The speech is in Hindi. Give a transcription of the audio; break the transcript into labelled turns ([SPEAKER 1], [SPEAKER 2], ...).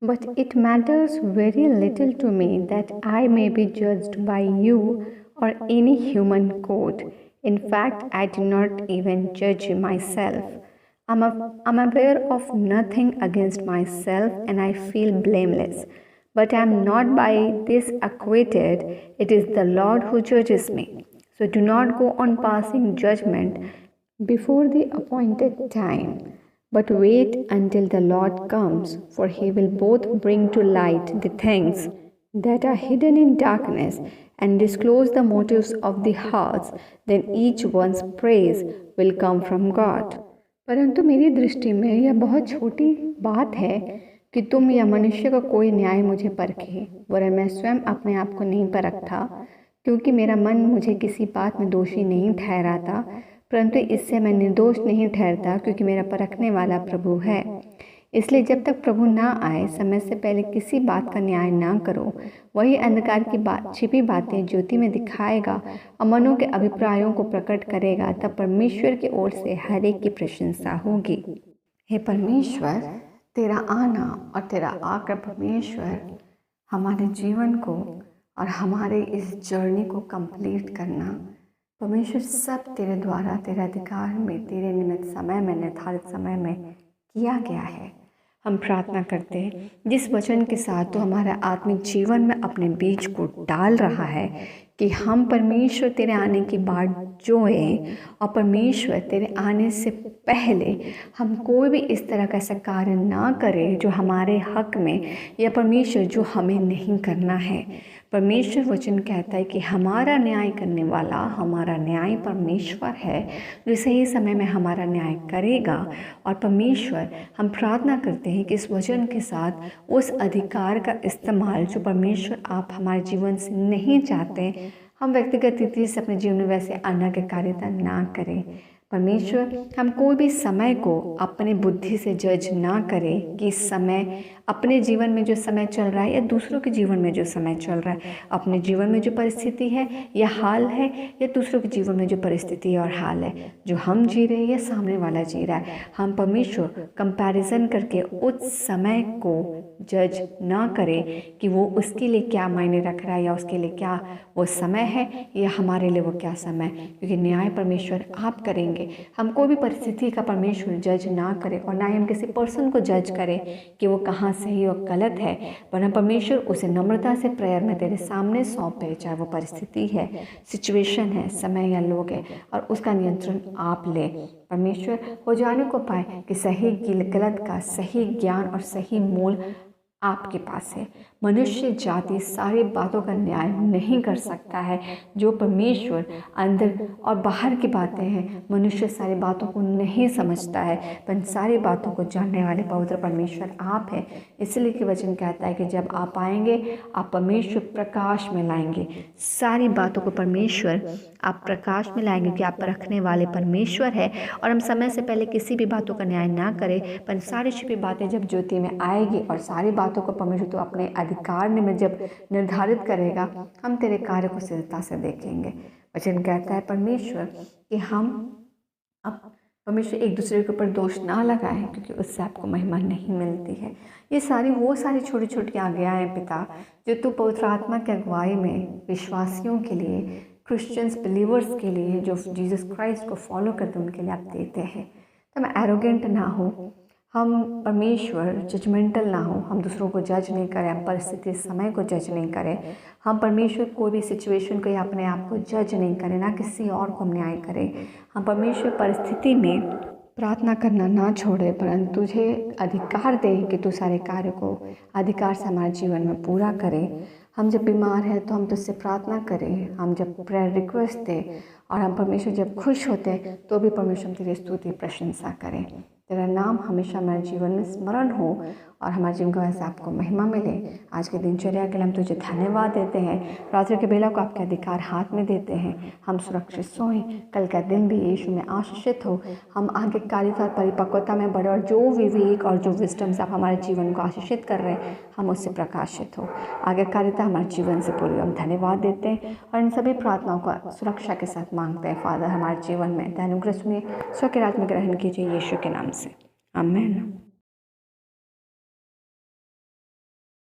[SPEAKER 1] But it matters very little to me that I may be judged by you or any human court. In fact, I do not even judge myself. I'm aware of nothing against myself and I feel blameless. But I am not by this acquitted. It is the Lord who judges me. So do not go on passing judgment before the appointed time. But wait until the Lord comes, for he will both bring to light the things that are hidden in darkness and disclose the motives of the hearts. Then each one's praise will come from God. परंतु मेरी दृष्टि में यह बहुत छोटी बात है कि तुम या मनुष्य का कोई न्याय मुझे परखे, वरन मैं स्वयं अपने आप को नहीं परखता, क्योंकि मेरा मन मुझे किसी बात में दोषी नहीं ठहराता, परंतु इससे मैं निर्दोष नहीं ठहरता, क्योंकि मेरा परखने वाला प्रभु है। इसलिए जब तक प्रभु ना आए, समय से पहले किसी बात का न्याय ना करो। वही अंधकार की छिपी बातें ज्योति में दिखाएगा और मनों के अभिप्रायों को प्रकट करेगा। तब परमेश्वर की ओर से हर एक की प्रशंसा होगी। हे परमेश्वर, तेरा आना और तेरा आकर परमेश्वर हमारे जीवन को और हमारे इस जर्नी को कंप्लीट करना, परमेश्वर सब तेरे द्वारा, तेरे अधिकार में, तेरे निमित्त समय में, निर्धारित समय में किया गया है। हम प्रार्थना करते हैं जिस वचन के साथ तो हमारे आत्मिक जीवन में अपने बीज को डाल रहा है कि हम परमेश्वर तेरे आने की बाट जोएं और परमेश्वर तेरे आने से पहले हम कोई भी इस तरह का ऐसा कार्य ना करें जो हमारे हक में या परमेश्वर जो हमें नहीं करना है। परमेश्वर वचन कहता है कि हमारा न्याय करने वाला, हमारा न्याय परमेश्वर है जो सही समय में हमारा न्याय करेगा। और परमेश्वर हम प्रार्थना करते हैं कि इस वचन के साथ उस अधिकार का इस्तेमाल जो परमेश्वर आप हमारे जीवन से नहीं चाहते, हम व्यक्तिगत रीति से अपने जीवन में वैसे अन्य के कार्यता ना करें। परमेश्वर हम कोई भी समय को अपने बुद्धि से जज ना करें कि समय अपने जीवन में जो समय चल रहा है या दूसरों के जीवन में जो समय चल रहा है, अपने जीवन में जो परिस्थिति है या हाल है या दूसरों के जीवन में जो परिस्थिति और हाल है, जो हम जी रहे हैं या सामने वाला जी रहा है, हम परमेश्वर कंपैरिजन करके उस समय को जज ना करें कि वो उसके लिए क्या मायने रख रहा है या उसके लिए क्या वो समय है या हमारे लिए वो क्या समय, क्योंकि न्याय परमेश्वर आप करेंगे। हम कोई भी परिस्थिति का परमेश्वर जज ना करें और ना ही हम किसी पर्सन को जज करें कि वो कहाँ सही और गलत है, वरना परमेश्वर उसे नम्रता से प्रेयर में तेरे सामने सौंपे, चाहे वो परिस्थिति है, सिचुएशन है, समय या लोग है, और उसका नियंत्रण आप ले। परमेश्वर हो जाने को पाए कि सही गलत का सही ज्ञान और सही मूल आपके पास है। मनुष्य जाति सारी बातों का न्याय नहीं कर सकता है। जो परमेश्वर अंदर और बाहर की बातें हैं, मनुष्य सारी बातों को नहीं समझता है, पर सारी बातों को जानने वाले पवित्र परमेश्वर आप हैं। इसलिए कि वचन कहता है कि जब आप आएंगे, आप परमेश्वर प्रकाश में लाएंगे सारी बातों को। परमेश्वर आप प्रकाश में लाएंगे कि आप रखने वाले परमेश्वर है। और हम समय से पहले किसी भी बातों का न्याय ना करें, पर सारी छिपी बातें जब ज्योति में आएगी और सारी बातों को परमेश्वर तो अपने अधिकार में जब निर्धारित करेगा, हम तेरे कार्य को स्थिरता से देखेंगे। वचन कहता है परमेश्वर कि हम अब परमेश्वर एक दूसरे के ऊपर दोष ना लगाएं, क्योंकि उससे आपको महिमा नहीं मिलती है। ये सारी छोटी छोटी आज्ञाएं हैं पिता, जो तू पवित्र आत्मा की अगुवाई में विश्वासियों के लिए, क्रिश्चियंस बिलीवर्स के लिए, जो जीसस क्राइस्ट को फॉलो करते हैं, उनके लिए आप देते हैं। तो मैं एरोगेंट ना हो, हम परमेश्वर जजमेंटल ना हो, हम दूसरों को जज नहीं करें, हम परिस्थिति समय को जज नहीं करें, हम परमेश्वर कोई भी सिचुएशन को या अपने आप को जज नहीं करें, ना किसी और को न्याय करें। हम परमेश्वर परिस्थिति में प्रार्थना करना ना छोड़े, परंतु तुझे अधिकार दे कि तू सारे कार्य को अधिकार से हमारे जीवन में पूरा करे। हम जब बीमार हैं तो हम तुझसे प्रार्थना करें, हम जब प्रेयर रिक्वेस्ट दें, और हम परमेश्वर जब खुश होते हैं तो भी परमेश्वर तेरी स्तुति प्रशंसा करें। तेरा नाम हमेशा हमारे जीवन में स्मरण हो और हमारे जीवन का वैसे आपको महिमा मिले। आज के दिनचर्या के लिए हम तुझे धन्यवाद देते हैं। रात्रि के बेला को आपके अधिकार हाथ में देते हैं। हम सुरक्षित सोएं, कल का दिन भी यीशु में आशीषित हो। हम आगे कार्यता और परिपक्वता में बढ़े, और जो विवेक और जो विजडम्स आप हमारे जीवन को आशीषित कर रहे हैं, हम उससे प्रकाशित हो। आगे कार्यता हमारे जीवन से पूरी हम धन्यवाद देते हैं और इन सभी प्रार्थनाओं को सुरक्षा के साथ मांगते हैं। फादर, हमारे जीवन में अनुग्रह सुनिए, स्व के राज्य में ग्रहण कीजिए, यीशु के नाम से, आमीन।